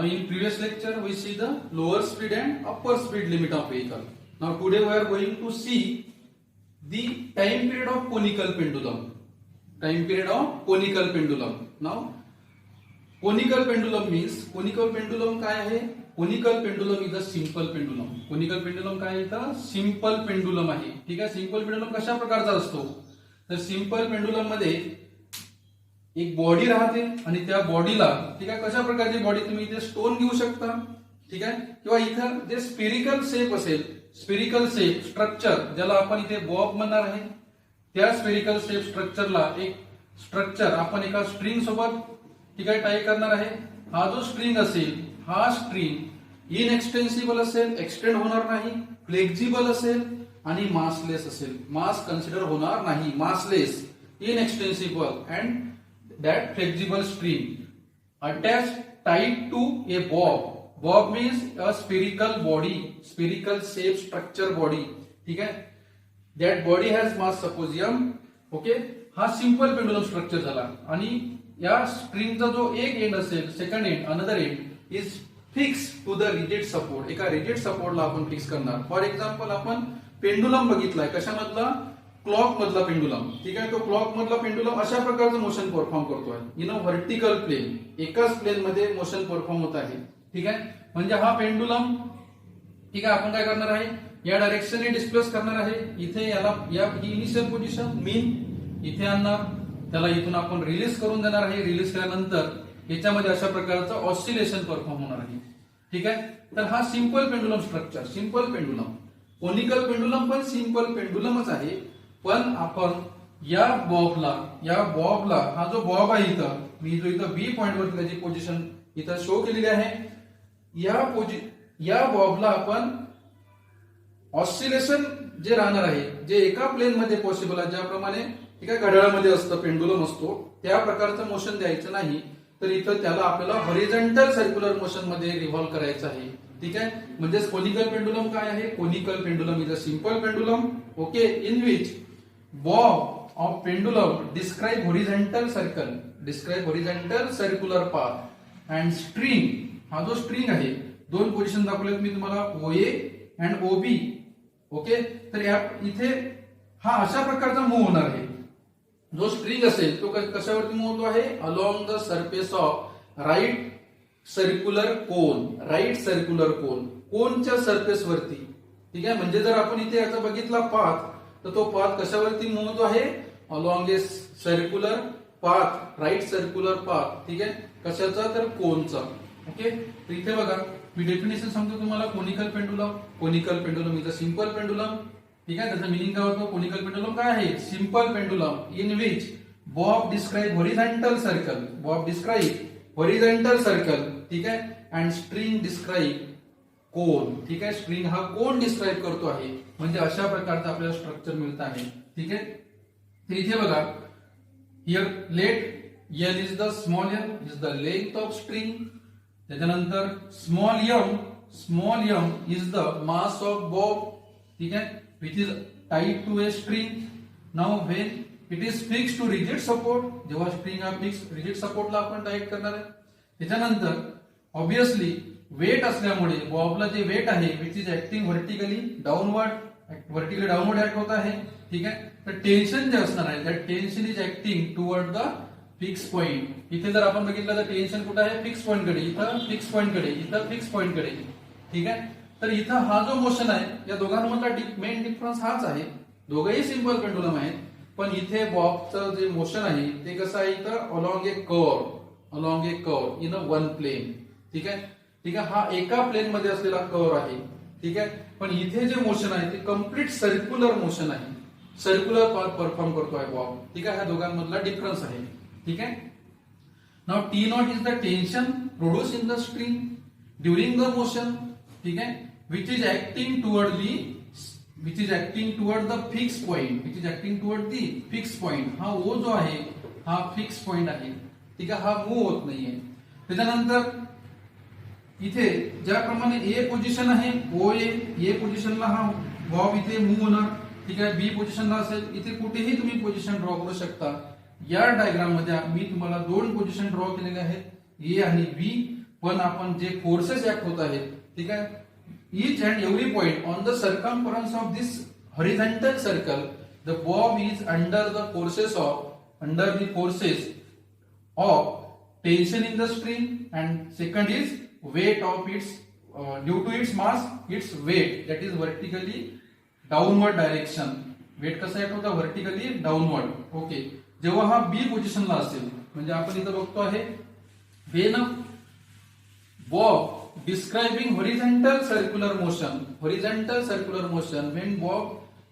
in previous lecture we see the lower speed and upper speed limit of vehicle. Now today we are going to see the time period of conical pendulum. Time period of conical pendulum. Now conical pendulum means conical pendulum काय आहे? Conical pendulum is a simple pendulum. Conical pendulum काय आहे? Simple pendulum आहे. ठीक आहे. Simple pendulum कशा प्रकारचा असतो? तर सिंपल पेंडुलम मध्ये एक बॉडी राहते आणि त्या बॉडीला ठीक आहे कशा प्रकारची बॉडी तुम्ही इथे स्टोन घेऊ शकता ठीक आहे किंवा इथं जे स्पिरिकल शेप असेल स्पिरिकल शेप स्ट्रक्चर ज्याला आपण इथे बॉब म्हणणार आहे त्या स्पिरिकल शेप स्ट्रक्चरला एक स्ट्रक्चर आपण एका स्ट्रिंग सोबत ठीक आहे टाय करणार आहे. हा जो स्ट्रिंग असेल हा स्ट्रिंग इनएक्सटेन्सिबल असेल एक्सटेंड होणार नाही फ्लेक्झिबल असेल आणि मासलेस असेल. मास कन्सिडर होणार नाही massless inextensible and that flexible string attached tied to a bob. Bob means a spherical body, spherical shape structure body. ठीक है. That body has mass suppose m. Okay. हा सिंपल पेंडुलम स्ट्रक्चर झाला आणि या स्ट्रिंगचा जो एक एंड असेल second end another end is fix to the rigid support. एका रिजिड सपोर्टला आपण फिक्स करणार. फॉर एक्झाम्पल आपण पेंडुलम बघितलाय कशामधला क्लॉक मधला पेंडुलम ठीक आहे. तो क्लॉक मधला पेंडुलम अशा प्रकारचं मोशन परफॉर्म करतोय इन अ व्हर्टिकल प्लेन एकाच प्लेन मध्ये मोशन परफॉर्म होत आहे ठीक आहे. म्हणजे हा पेंडुलम ठीक आहे आपण काय करणार आहे या डायरेक्शनने डिस्प्लेस करणार आहे. इथे याला या इनिशियल पोझिशन मीन इथे आणणार त्याला इथून आपण रिलीज करून देणार आहे. रिलीज केल्यानंतर याच्यामध्ये अशा प्रकारचं ऑसिलेशन परफॉर्म होणार आहे ठीक आहे. तर हा simple pendulum structure simple pendulum conical pendulum पण सिंपल पेंडुलमच आहे. पण आपण या बॉबला हा जो बॉब आहे इथं मी जो इथं बी पॉइंट वर त्याची पोझिशन इथं शो केलेली आहे या बॉबला आपण ऑसिलेशन जे राहणार आहे जे एका प्लेन मध्ये पॉसिबल आहे ज्याप्रमाणे एका घड्याळामध्ये असतं पेंडुलम असतो त्या प्रकारचं मोशन द्यायचं नाही. तर इथं त्याला आपल्याला हॉरिझॉन्टल सर्क्युलर मोशन मध्ये रिव्हॉल्व करायचं आहे ठीक आहे. म्हणजे कोनिकल पेंडुलम काय आहे conical pendulum is a simple pendulum okay in which bob of pendulum describe horizontal circular path and string हा जो स्ट्रिंग आहे दोन पोझिशन दाखवलेत मी तुम्हाला OA and OB ओके. तर इथे हा अशा प्रकारचा मूव्ह होणार आहे. जो स्ट्रिंग असेल तो कशावरती मूव्ह होतो आहे along the surface of right circular cone कोनच्या सरफेस वरती ठीक आहे. म्हणजे जर आपण इथे याचा बघितला पाथ तर तो पाथ कशावरती मूव्ह होतो आहे along a circular path right circular path ठीक आहे. कशाचा तर कोनचा ओके. तर इथे बघा मी डेफिनेशन सांगतो तुम्हाला conical pendulum is a simple pendulum ठीक आहे. त्याचं मिनिंग काय होतं कोनिकल पेंडुलम काय आहे simple pendulum in which Bob describe horizontal circle ठीक आहे अँड स्ट्रिंग डिस्क्राइब कोन ठीक आहे. स्ट्रिंग हा कोन डिस्क्राइब करतो आहे म्हणजे अशा प्रकारचं आपल्याला स्ट्रक्चर मिळत आहे ठीक आहे. तर इथे बघा here let L is the small L is the length of string. त्याच्यानंतर small M is the mass of bob ठीक आहे which is tied to a string. Now when it is fix to rigid support जेव्हा string हा fix rigid सपोर्टला आपण tight करणार आहे. त्याच्यानंतर ऑब्विसली वेट असल्यामुळे बॉबला जे वेट आहे which is acting vertically downward act होत आहे ठीक आहे. तर टेन्शन जे असणार आहे that tension is acting toward the fix point. इथे जर आपण बघितलं तर टेन्शन कुठे आहे फिक्स पॉइंट कडे इथं फिक्स पॉइंट कडे ठीक आहे. तर इथं हा जो मोशन आहे या दोघांमधला मेन डिफरन्स हाच आहे. दोघंही सिंपल पेंडुलम आहेत पण इथे बॉबचं जे मोशन आहे ते कसं आहे इथं along a curve in a one plane ठीक आहे. हा एका प्लेन मध्ये असलेला कर्व आहे ठीक आहे. पण इथे जे मोशन आहे ते कम्प्लीट सर्क्युलर मोशन आहे सर्क्युलर पाथ परफॉर्म करतो आहे बॉब ठीक आहे. ह्या दोघांमधला डिफरन्स आहे ठीक आहे. Now T0 is the tension produce in the string during the motion ठीक आहे which is acting toward the fix point. हा O जो आहे हा फिक्स पॉइंट आहे ठीक आहे. हा मूव्ह होत नाहीये. त्याच्यानंतर इथे ज्याप्रमाणे ए पोझिशन आहे ए पोझिशनला हा बॉब इथे मूव्ह होणार ठीक आहे. बी पोझिशनला असेल इथे कुठेही तुम्ही पोझिशन ड्रॉ करू शकता. या डायग्राम मध्ये मी तुम्हाला दोन पोझिशन ड्रॉ केलेले आहेत ए आणि बी पण आपण जे फोर्सेस ऍक्ट होत आहेत, ठीक आहे, each and every point on the circumference of this horizontal circle, the bob is under the forces of tension in the spring, and second is weight of its due to its mass, its weight that is vertically downward direction. Weight कसा act होता? Vertically downward. Okay, जेव्हा हा बी पोझिशनला असेल, म्हणजे आपण इथं बघतो आहे when Bob describing horizontal circular motion when bob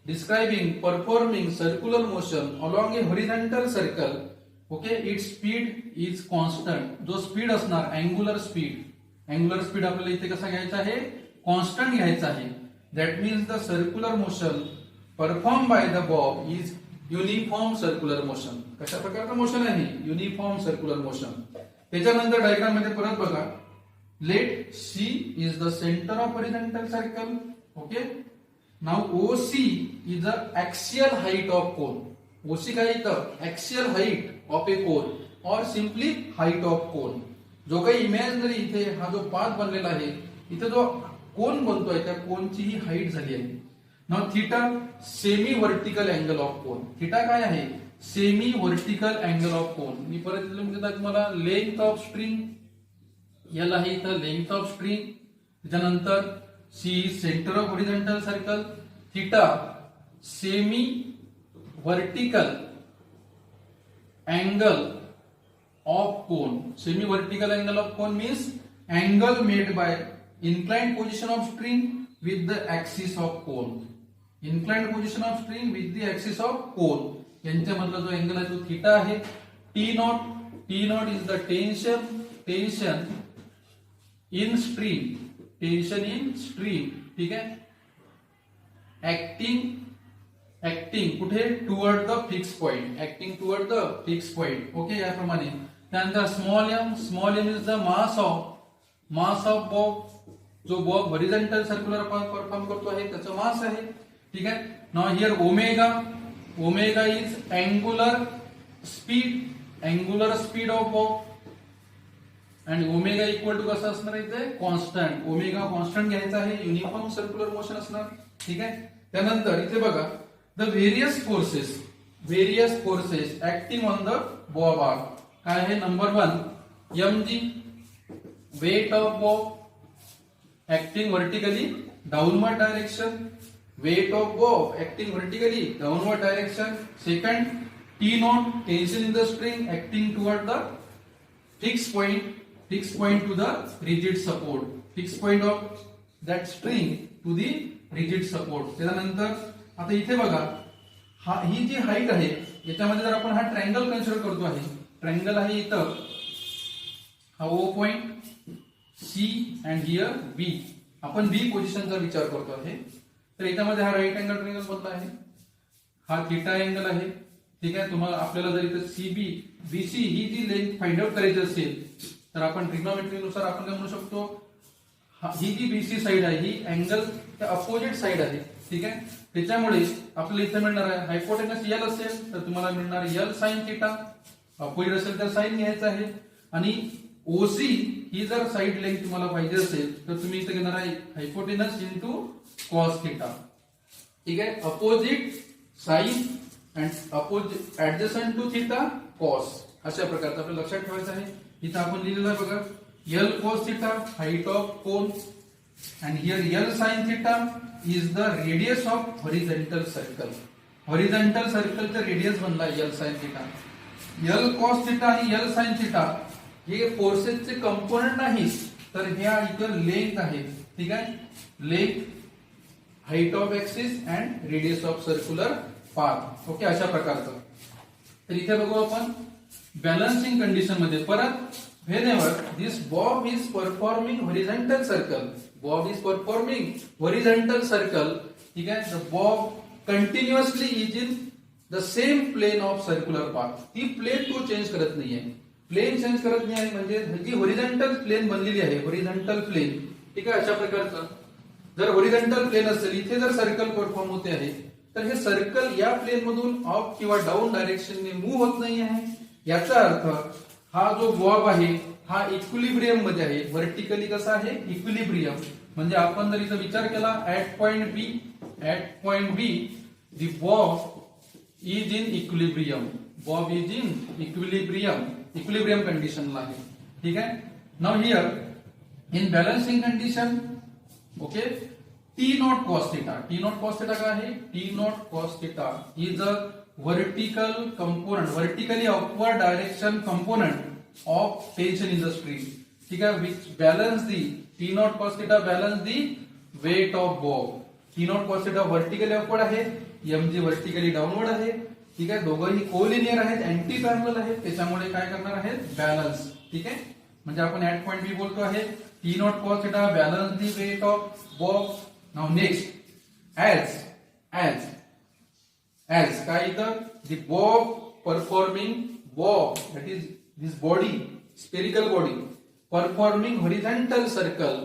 describing performing circular motion along a horizontal circle, okay, its speed is constant. जो स्पीड असणार अँग्युलर स्पीड आपल्याला इथे कसा घ्यायचा आहे? कॉन्स्टंट घ्यायचा आहे. That means the circular motion perform by the Bob is uniform circular motion. कशा प्रकारचं मोशन आहे? Uniform circular motion. त्याच्यानंतर डायग्राम मध्ये परत बघा, let see is the centre of horizontal circle. Okay, now OC is the axial height of cone. OC काय येतं? Axial height of ए कोन और सिंपली हाईट ऑफ कोन. जो काही इमॅजिनरी इथे हा जो पाथ बनलेला आहे, इथे जो कोन बनतोय त्या कोनची ही हाईट झाली आहे. Now theta semi vertical angle of cone. Theta काय आहे? Semi vertical angle of cone. मी परत लिहून तुम्हाला लेंथ ऑफ स्ट्रिंग L आहे इथं, लेंथ ऑफ स्ट्रिंग. त्याच्यानंतर C centre of horizontal circle. Theta semi vertical angle of cone. Semi vertical angle of cone means angle made by inclined position of string with the axis of cone. Inclined position of string with the axis of cone. यांच्यामधला जो angle आहे तो theta आहे. T naught is the tension in string. ठीक आहे, acting कुठे? Toward the fix point. Okay, याप्रमाणे. त्यानंतर small M is the mass of bob. जो बॉब हॉरिझॉन्टल सर्क्युलर परफॉर्म करतो आहे त्याचं मास आहे. ठीक आहे. Now here omega is angular speed of bob, आणि ओमेगा इक्वल टू कसं असणार इथे? कॉन्स्टंट. ओमेगा कॉन्स्टंट घ्यायचा आहे, युनिफॉर्म सर्क्युलर मोशन असणार. ठीक आहे. त्यानंतर इथे बघा, the various forces acting on the bob are काय आहे? Number 1 mg weight of bob acting vertically downward direction. Weight of bob acting vertically downward direction. Second, T naught tension in the string acting toward the fixed point to the rigid support. Fixed point of that string to the rigid support. त्यानंतर आता इथे बघा, ही जी height आहे याच्यामध्ये जर आपण हा triangle consider करतो आहे, ट्रायंगल आहे इथं हा O point C and here B. आपण B पोझिशनचा विचार करतो आहे, तर याच्यामध्ये हा राईट अँगल ट्रायंगल बनला आहे. हा थीटा अँगल आहे. ठीक आहे. तुम्हाला आपल्याला जर इथं CB BC ही जी लेंथ फाइंड आउट करायची असेल तर आपण ट्रिग्नोमेट्री नुसार आपण काय म्हणू शकतो, ही जी BC साइड आहे ही अँगल अपोजिट साइड आहे. ठीक आहे. त्याच्यामुळे आपल्याला इथे मिळणार आहे हायपोटेनस L असेल तर तुम्हाला मिळणार L साइन थिटा. अपोजिट असेल तर साइन घ्यायचं आहे. आणि OC ही जर साइड लेंथ तुम्हाला पाहिजे असेल तर तुम्ही इथे घेणार आहे हायपोटेनस इंटू कॉस थिटा. ठीक आहे. Opposite sine and opposite adjacent to theta cos, अशा प्रकारचं आपल्याला लक्षात ठेवायचं आहे. इथं आपण लिहिलेलं आहे बघा, L cos theta height of cone, and here L sin theta is the radius of horizontal circle. Horizontal सर्कलचा रेडियस बनला L sin theta. L cos theta आणि L sin थिटा हे फोर्सेसचे कंपोनेंट नाही, तर ह्या इतर लेंथ आहे. ठीक आहे. Length, height of axis and radius of circular path. Okay, अशा प्रकारचं. तर इथे बघू आपण बॅलन्सिंग कंडिशन मध्ये परत, whenever this bob is performing horizontal circle, ठीक आहे, the bob continuously is in the same plane of circular path. ती प्लेन तो चेंज करत नाहीये. प्लेन चेंज करत नाही म्हणजे जी हॉरिझॉन्टल प्लेन बनलेली आहे, हॉरिझॉन्टल प्लेन. ठीक आहे. अशा प्रकारचं जर हॉरिझॉन्टल प्लेन असेल, इथे जर सर्कल परफॉर्म होते आहे, तर हे सर्कल या प्लेन मधून अप किंवा डाऊन डायरेक्शनने मूव्ह होत नाही आहे. याचा अर्थ हा जो बॉब आहे हा इक्विलिब्रियम मध्ये आहे, व्हर्टिकली कसा आहे इक्विलिब्रियम. म्हणजे आपण जर इथं विचार केला at point B the bob is in equilibrium, bob is in equilibrium कंडिशनला आहे. ठीक आहे. Now here in balancing condition, okay, T naught cos theta. T naught cos theta काय आहे, T naught cos theta is a vertical component, vertically upward direction component of tension in the string. ठीक आहे. Which balance the T naught cos theta balance the weight of bob. T naught cos theta vertically upward आहे, mg vertically downward आहे. ठीक आहे. दोघंही collinear आहेत, anti parallel आहेत, त्याच्यामुळे काय करणार आहेत बॅलन्स. ठीक आहे. म्हणजे आपण ऍट पॉइंट बी बोलतो आहे T naught cos theta balance the weight of bob. Now next as काय इथं the bob performing bob, that is this body, spherical body performing horizontal circle,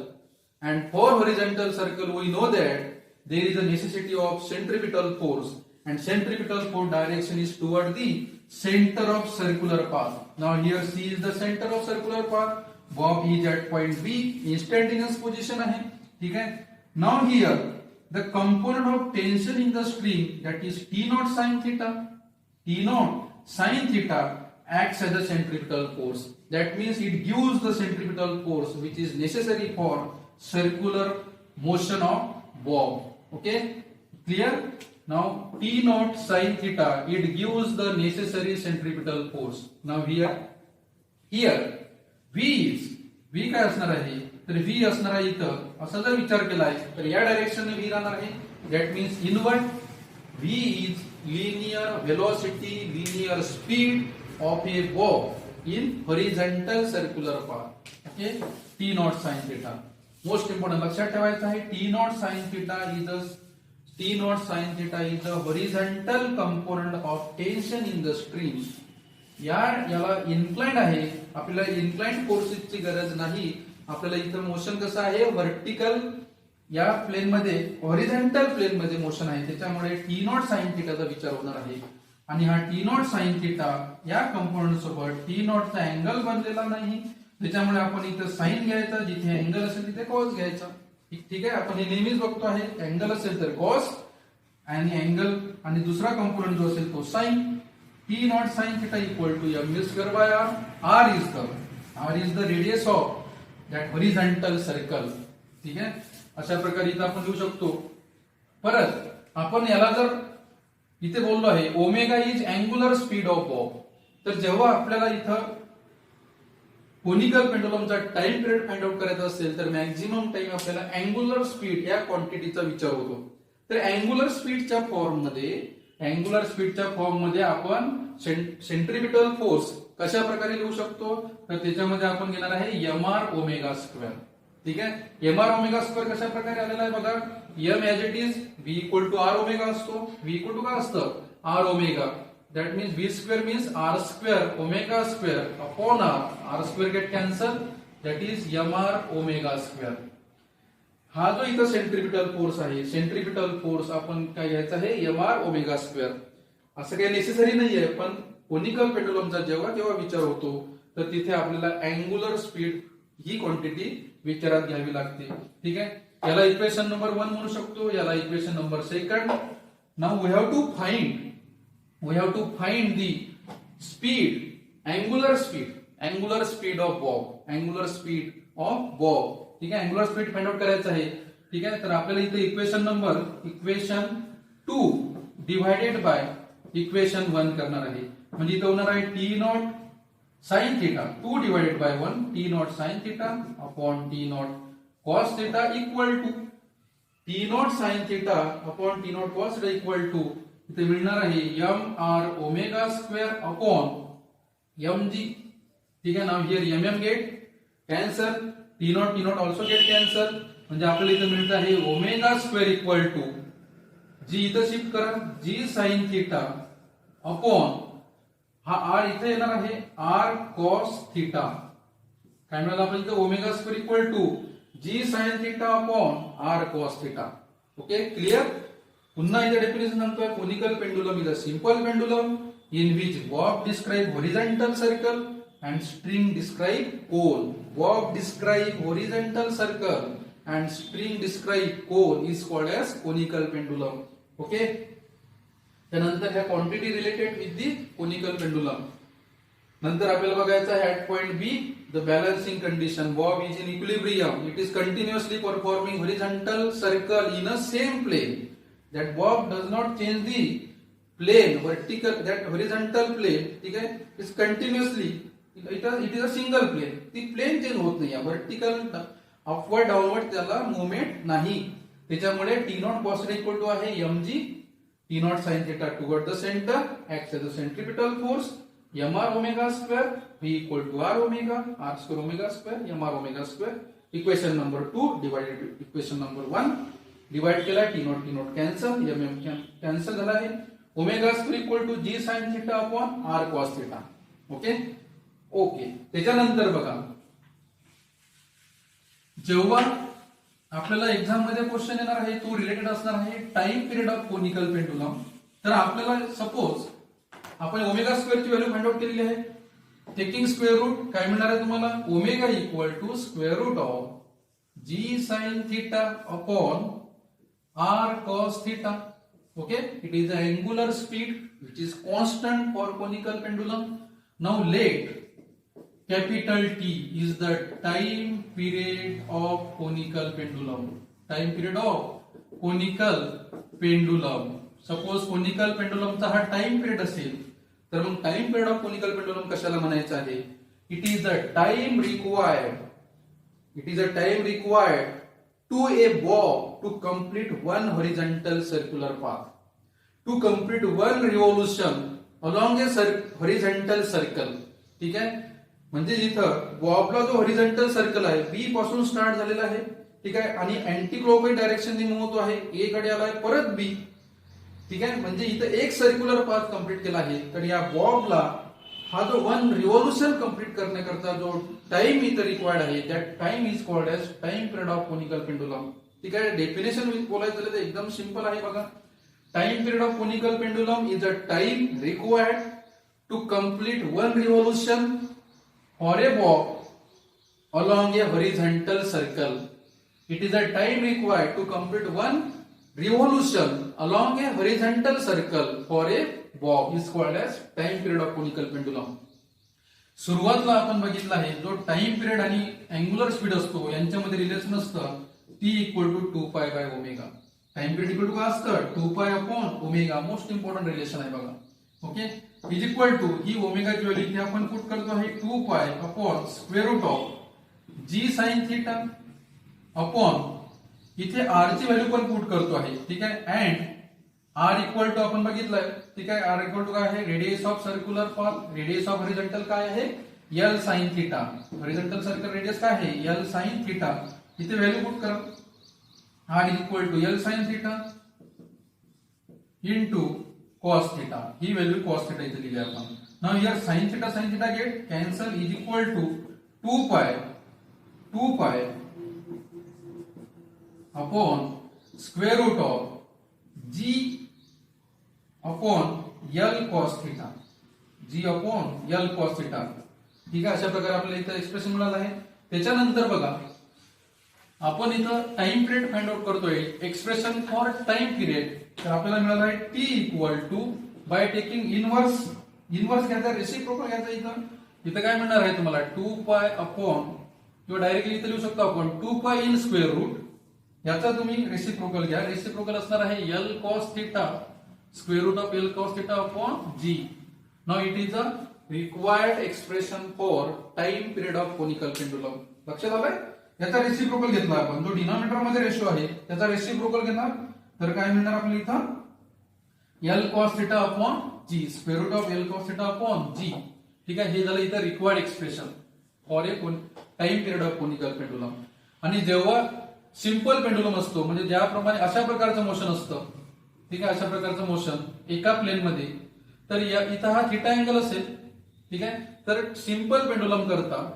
and for horizontal circle we know that there is a necessity of centripetal force, and centripetal force direction is toward the center of circular path. Now here C is the center of circular path, bob is at point B, instantaneous position आहे. ठीक आहे. Now here the component of tension in the stream, that is T naught sin theta, T naught sin theta acts as a centripetal force. That means it gives the centripetal force which is necessary for circular motion of bob. Okay, clear? Now T naught sin theta, it gives the necessary centripetal force. Now here V काय असणार आहे, तर V असणार आहे इथं असं जर विचार केलाय तर या डायरेक्शनने V राहणार आहे. That means inward. V is linear velocity, linear speed of A Bob in horizontal circular path. Okay. T not sine theta most important लक्षात ठेवायचं आहे. T not sine theta is the horizontal component of tension in the stream. याला inclined आहे, आपल्याला inclined फोर्सेसची गरज नाही. आपल्याला इथं मोशन कसं आहे व्हर्टिकल या प्लेन मध्ये, हॉरिझॉन्टल प्लेन मध्ये मोशन आहे, त्याच्यामुळे टी नॉट साइन थिटाचा विचार होणार आहे. आणि हा टी नॉट साइन थिटा या कंपोनेंट सोबत टी नॉटचा अँगल बनलेला नाही, त्याच्यामुळे आपण इथं साइन घ्यायचा, जिथे अँगल असेल तिथे कॉस घ्यायचा. ठीक आहे. आपण हे नेहमीच बघतो आहे, अँगल असेल तर कॉस आणि अँगल आणि दुसरा कंपोनेंट जो असेल तो sign. T naught sin theta equal to mv square by r. R is the radius of that horizontal circle. ठीक आहे. अशा प्रकारे इथं आपण लिहू शकतो. परत आपण याला जर इथे बोललो आहे omega is angular speed of bob, तर जेव्हा आपल्याला इथं कोनिकल पेंडुलमचा टाइम पिरियड फाइंड आउट करायचा असेल तर मॅक्झिमम टाइम आपल्याला अँग्युलर स्पीड या क्वांटिटीचा विचार होतो. तर अँग्युलर स्पीडच्या फॉर्म मध्ये आपण सेंट्रिपिटल फोर्स कशा प्रकारे लिहू शकतो, तर त्याच्यामध्ये आपण घेणार आहे mr ओमेगा स्क्वेअर. ठीक आहे. mr ओमेगा स्क्वेअर कशा प्रकारे आलेला आहे बघा. m as it is v equal to r omega असतो. v इक्वल टू काय असतं r omega. That means v square means r square omega square upon r square get cancel, that is mr omega square. हा जो इथं centripetal force आहे, centripetal force आपण काय घ्यायचा आहे mr ओमेगा स्क्वेअर. असं काही नेसेसरी नाहीये, पण कोनिकल पेंडुलमचा जेव्हा विचार होतो तर तिथे आपल्याला अँग्युलर स्पीड ही क्वांटिटी विचारात घ्यावी लागते. ठीक आहे. याला इक्वेशन नंबर 1 म्हणू शकतो, याला equation number 2. Now we have to find the speed, angular speed of bob. ठीक आहे. अँग्युलर स्पीड फाइंड आउट करायचं आहे. ठीक आहे. तर आपल्याला इथे इक्वेशन 2 डिवाइडेड बाय इक्वेशन 1 करणार आहे. म्हणजे इथं होणार आहे T naught sine theta 2 divided by 1 T naught sine theta upon T naught cos theta equal to T naught sine theta upon T naught cos theta equal to इथे मिळणार आहे mr omega square upon mg. ठीक आहे. Now here mm get cancel, T naught also get cancel, म्हणजे आपल्याला इथे मिळत आहे omega square equal to G इथं शिफ्ट करा जी साइन थिटा अपॉन हा r इथे येणार आहे r cos थिटा. काय मिळालं आपल्याला इथे omega square equal to G sine theta upon r cos theta. Okay. Clear. पुन्हा इथे डेफिनेशन सांगतोय conical pendulum is a simple pendulum in which bob describe horizontal circle and string describe cone. Bob describe horizontal circle and string describe cone is called as conical pendulum. Okay. त्यानंतर ह्या quantity related with the conical pendulum. नंतर आपल्याला बघायचं आहे at point B the balancing condition. Bob is in equilibrium. It is continuously performing horizontal circle in a same plane. That bob does not change the plane vertical that horizontal plane. ठीक आहे. Is continuously it is a single plane. ती plane change होत नाही. Vertical upward downward त्याला movement नाही. त्याच्यामुळे T naught cos equal to आहे mg T naught sin theta toward the center acts as a centripetal force. mr omega square v equal to r omega r square omega square mr omega square. Equation number 2 divided with equation number 1 divide केला. T naught cancel mm cancel झाला आहे. omega square equal to g sin theta upon r cos theta. Okay. त्याच्यानंतर बघा जेव्हा आपल्याला exam मध्ये question येणार आहे तो रिलेटेड असणार आहे time period of conical pendulum. तर आपल्याला सपोज आपण ओमेगा स्क्वेअर ची व्हॅल्यू फाइंड आउट केलेली आहे. टेकिंग स्क्वेअर रूट काय मिळणार आहे तुम्हाला omega equal to square root of G sine theta upon R cos theta. Okay. It is the angular speed which is constant for conical pendulum. Now let capital T is the time period of conical pendulum. Time period of conical pendulum. Suppose conical pendulum चा हा time period असेल तर मग time period of conical pendulum कशाला म्हणायचं आहे. It is the time required to a bob to complete one horizontal circular path. To complete one revolution along a horizontal circle. ठीक आहे. म्हणजे जिथं बॉबला जो हॉरिझॉन्टल सर्कल आहे बी पासून स्टार्ट झालेला आहे. ठीक आहे. आणि अँटी क्लॉकवाईज डायरेक्शन मूव्ह होतो आहे. ए कडे आलाय परत बी. ठीक आहे. म्हणजे इथं एक सर्क्युलर पाथ कंप्लीट केला आहे. तर या बॉबला हा जो वन रिव्होल्यूशन कंप्लीट करण्याकरता जो टाइम इथं रिक्वायर्ड आहे that time is called as time period of conical pendulum. ठीक आहे. डेफिनेशन बोलायचं झालं तर एकदम सिंपल आहे बघा. Time period of conical pendulum is a time required to complete one revolution for a bob along a horizontal circle. It is a time required to complete one revolution along a horizontal circle for a bob is called as time period of conical pendulum. सुरुवातला आपण बघितलं आहे जो time period आणि angular speed असतो यांच्यामध्ये relation असतं T equal to 2 pi by omega. Time period equal to काय असतं 2 pi upon omega. Most important relation आहे बघा. ओके. इज इक्वल टू ही ओमेगाची व्हॅल्यू इथे आपण पुट करतो आहे 2 pi upon square root of G sine theta upon इथे आर ची व्हॅल्यू पण पुट करतो आहे. ठीक आहे. अँड आर इक्वल टू आपण बघितलंय. ठीक आहे. आर इक्वल टू काय आहे radius of circular path. Radius of horizontal काय आहे L sine theta. Horizontal circle radius काय आहे एल साइन थीटा. इथे व्हॅल्यू पुट करा. R equal to L sine theta into cos theta. ही व्हॅल्यू cos theta इथे लिहिली आपण. Now here sin theta get cancel is equal to 2 pi upon square root of g upon l cos theta. g upon l cos theta. ठीक आहे. अशा प्रकारे आपल्याला इथं एक्सप्रेशन मिळालं आहे. त्याच्यानंतर बघा आपण इथं टाइम पिरियड फाइंड आउट करतोय. एक्सप्रेशन फॉर टाइम पिरियड तर आपल्याला मिळालं आहे T equal to by taking inverse घ्यायचा रेसिप्रोकल घ्यायचा. इथं काय मिळणार आहे तुम्हाला 2 पाय अपॉन किंवा डायरेक्टली इथं लिहू शकतो आपण 2 पाय इन स्क्वेअर रूट. याचा तुम्ही रेसिप्रोकल घ्या. रेसिप्रोकल असणार आहे L cos theta square root of L cos theta upon G. Now it is a required expression for time period of conical pendulum. लक्षात आलंय. याचा रेसिप्रोकल घेतला आपण जो डिनॉमिनेटर मध्ये रेशो आहे त्याचा रेसिप्रोकल घेणार तर काय मिळणार आपल्याला इथं L cos theta upon G square root of L cos theta upon G. ठीक आहे. हे झालं इथं required expression for a time period of conical pendulum. आणि जेव्हा सिंपल पेंडुलम असतो म्हणजे ज्याप्रमाणे अशा प्रकारचं मोशन असतं. ठीक आहे. अशा प्रकारचं मोशन एका प्लेन मध्ये तर इथं हा थीटा अँगल असेल. ठीक आहे. तर सिंपल पेंडुलम करता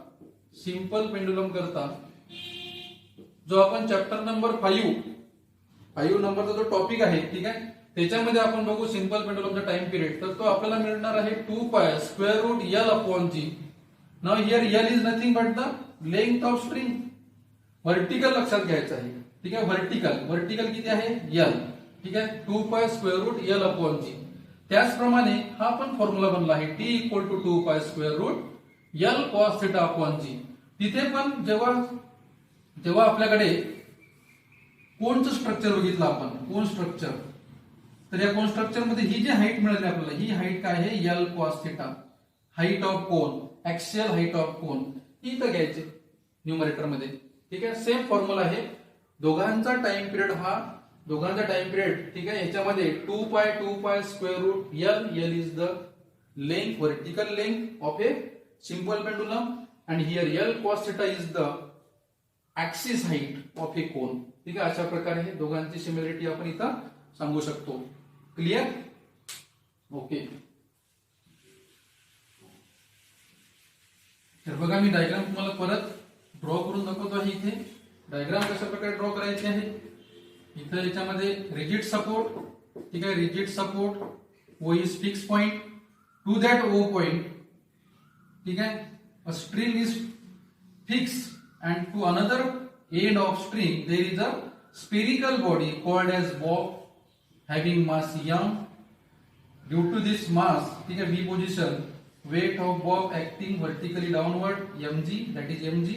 जो आपण चॅप्टर नंबर 5 नंबरचा जो टॉपिक आहे. ठीक आहे. त्याच्यामध्ये आपण बघू सिंपल पेंडुलमचा टाइम पिरियड तर तो आपल्याला मिळणार आहे 2 pi square root L upon G. Now here L is nothing but the length of string. Vertical लक्षात घ्यायचं आहे. ठीक आहे, व्हर्टिकल किती आहे यल. ठीक आहे, 2 pi square root L upon G. त्याचप्रमाणे हा पण फॉर्म्युला बनला आहे T equal to 2 pi square root L cos theta upon G. तिथे पण जेव्हा आपल्याकडे कोणचं स्ट्रक्चर बघितलं आपण, कोण स्ट्रक्चर, तर या कोण स्ट्रक्चर मध्ये ही जी हाईट मिळाली आपल्याला, ही हाईट काय आहे L cos theta. Height of cone, axial height of cone, ही इथं घ्यायची न्यूमरेटर मध्ये. ठीक आहे, सेम फॉर्म्युला आहे. दोघांचा टाइम पिरियड ठीक आहे, याच्यामध्ये 2 pi square root L is the length, vertical length of a simple pendulum, and here L cos theta is the axis height of a cone. ठीक आहे, अशा प्रकारे हे दोघांची सिमिलरिटी आपण इथं सांगू शकतो. क्लिअर? ओके. तर बघा मी डायग्राम तुम्हाला परत ड्रॉ करून दाखवतो आहे. इथे डायग्राम कशा प्रकारे ड्रॉ करायचे आहे. इथं याच्यामध्ये रिजिड सपोर्ट, ठीक आहे, rigid support O is fix point. To that O point, ठीक आहे, a string is fixed, and to another end of string there is a spherical body called as bob having mass m. Due to this mass, ठीक है, v position, weight of bob acting vertically downward mg, that is mg.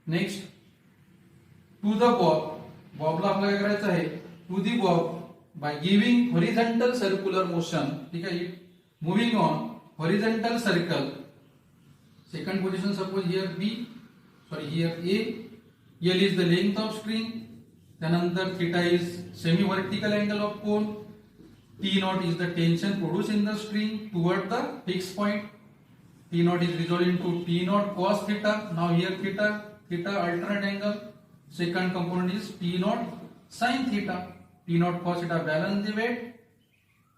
Next, to the bob ला आपल्याला काय करायचं आहे, to the bob by giving horizontal circular motion, ठीक है, moving on horizontal circle. Second position, suppose here here A, L is the length of string, त्यानंतर theta is semi-vertical angle of cone, T naught is the tension produced in the string toward the fixed point, T naught is resolved into T naught cos theta. Now here theta alternate angle, second component is T naught sin theta, T naught cos theta balance the weight,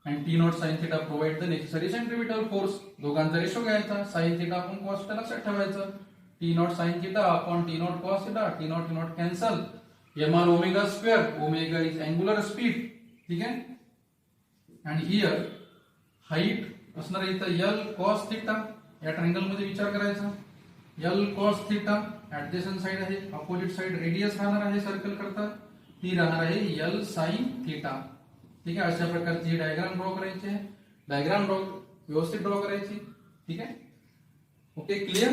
and T naught sin theta provide the necessary centripetal force. दोघांचा ratio घ्यायचा, sin theta आपण cos theta लक्षात ठेवायचं. T naught sin theta upon T naught cos theta, T naught cancel. m r omega square, omega is angular speed. ठीक आहे, and here height असणार आहे इथं L cos theta. या ट्रायंगल मध्ये विचार करायचा, L cos theta adjacent side आहे, अपोजिट साइड रेडियस राहणार आहे सर्कल करता, ती राहणार आहे L sin theta. ठीक आहे, अशा प्रकारची डायग्राम ड्रॉ करायची आहे. डायग्राम व्यवस्थित ड्रॉ करायची. ठीक आहे, ओके, क्लिअर.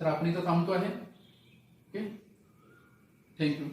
तर आपण इथं थांबतो आहे. Okay, thank you.